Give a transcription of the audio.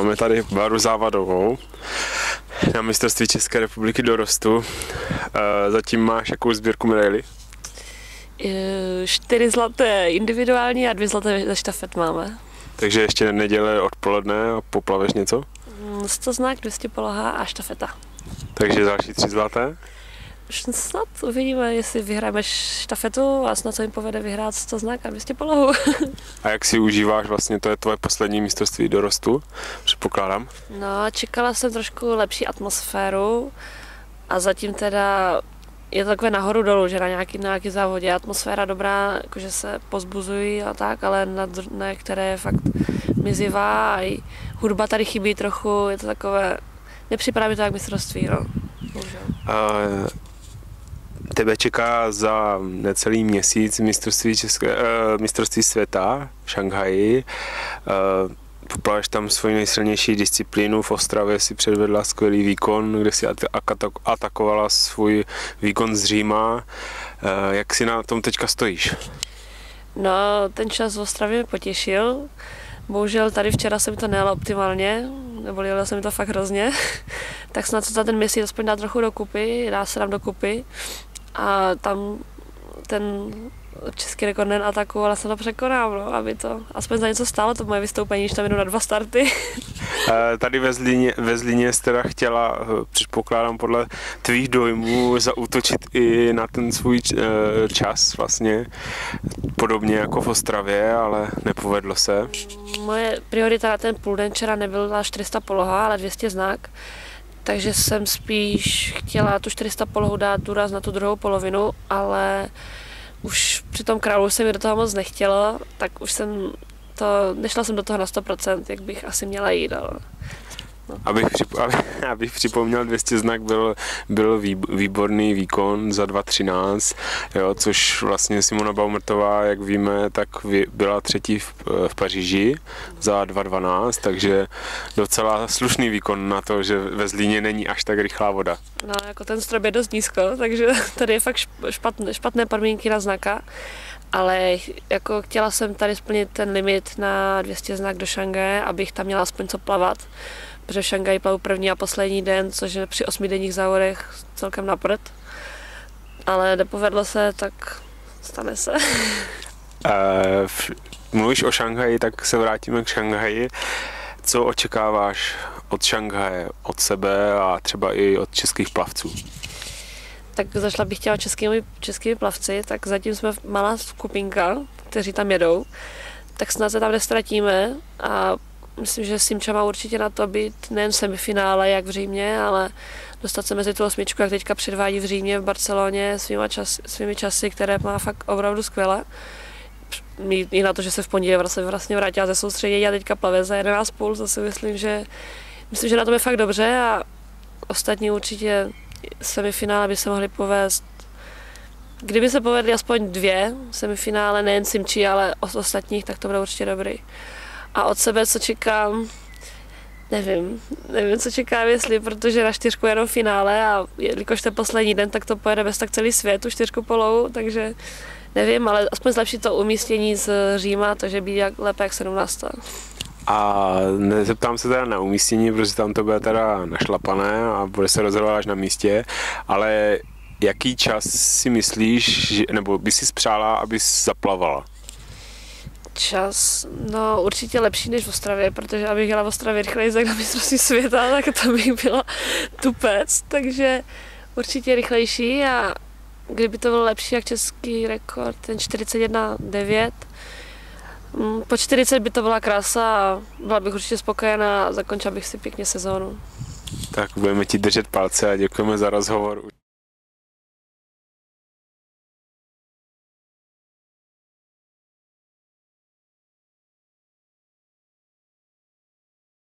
Máme tady Báru Závadovou na mistrovství České republiky dorostu. Zatím máš jakou sbírku medailí? 4 zlaté individuální a 2 zlaté ze štafet máme. Takže ještě neděle odpoledne a poplaveš něco? 100 znak, 200 poloha a štafeta. Takže další 3 zlaté? Už snad uvidíme, jestli vyhráme štafetu a snad se jim povede vyhrát 100 znak a 200 polohu. A jak si užíváš vlastně, to je tvoje poslední mistrovství dorostu, předpokládám? No, čekala jsem trošku lepší atmosféru a zatím teda je to takové nahoru dolů, že na nějaký závodě je atmosféra dobrá, jakože se pozbuzují a tak, ale na které je fakt mizivá a i hudba tady chybí trochu, je to takové, nepřipadá mi to jak mistrovství, no. Bohužel. Tebe čeká za necelý měsíc mistrovství světa v Šanghaji. Poplaveš tam svoji nejsilnější disciplínu. V Ostravě si předvedla skvělý výkon, kde si atakovala svůj výkon z Říma. Jak si na tom teďka stojíš? No, ten čas v Ostravě mě potěšil. Bohužel tady včera se mi to nejelo optimálně, nebo jelo se mi to fakt hrozně. Tak snad se za ten měsíc aspoň dá trochu dokupy, dá se nám dokupy. A tam ten český rekordnen ataku, ale se to překonám, no, aby to aspoň za něco stálo, to moje vystoupení, že tam jdu na 2 starty. Tady ve Zlíně jste teda chtěla, předpokládám podle tvých dojmů, zaútočit i na ten svůj čas vlastně, podobně jako v Ostravě, ale nepovedlo se. Moje priorita na ten půlden včera nebyla 400 poloha, ale 200 znak. Takže jsem spíš chtěla tu 400 polohu dát důraz na tu druhou polovinu, ale už při tom králu se mi do toho moc nechtělo, tak už nešla jsem do toho na 100%, jak bych asi měla jít. Ale no. Abych připomněl, 200 znak byl výborný výkon za 2.13, jo, což vlastně Simona Baumertová, jak víme, tak byla třetí v Paříži za 2.12, takže docela slušný výkon na to, že ve Zlíně není až tak rychlá voda. No, jako ten strop je dost nízko, takže tady je fakt špatné podmínky na znaka. Ale jako chtěla jsem tady splnit ten limit na 200 znak do Šanghaje, abych tam měla aspoň co plavat. Protože v Šanghaji plavu první a poslední den, což je při 8denních závodech celkem na prd. Ale nepovedlo se, tak stane se. Mluvíš o Šanghaji, tak se vrátíme k Šanghaji. Co očekáváš od Šanghaje, od sebe a třeba i od českých plavců? Tak zašla bych chtěla českými plavci, tak zatím jsme malá skupinka, kteří tam jedou, tak snad se tam nestratíme a myslím, že Simča má určitě na to být nejen v semifinále, jak v Římě, ale dostat se mezi tu 8, jak teďka předvádí v Římě, v Barceloně svými časy, které má fakt opravdu skvěle. I na to, že se v pondělí vlastně vrátila ze soustředění a teďka plave za 11,5, to si myslím, že na tom je fakt dobře a ostatní určitě semifinále by se mohly povést. Kdyby se povedly aspoň 2 semifinále, nejen Simči, ale od ostatních, tak to bude určitě dobrý. A od sebe, co čekám, nevím, co čekám, protože na 4 jenom finále a jelikož to je poslední den, tak to pojede bez tak celý svět, tu 4 polohu, takže nevím, ale aspoň zlepšit to umístění z Říma, takže být lépe jak 17. A nezeptám se teda na umístění, protože tam to bude teda našlapané a bude se rozhodovat až na místě, ale jaký čas si myslíš, nebo by si spřála, abys zaplavala? Čas, no určitě lepší než v Ostravě, protože abych jela v Ostravě rychleji tak na mistrovství světa, tak to bych byla tupec, takže určitě rychlejší a kdyby to bylo lepší jak český rekord, ten 41,9, po 40 by to byla krása a byla bych určitě spokojená a zakončila bych si pěkně sezónu. Tak budeme ti držet palce a děkujeme za rozhovor.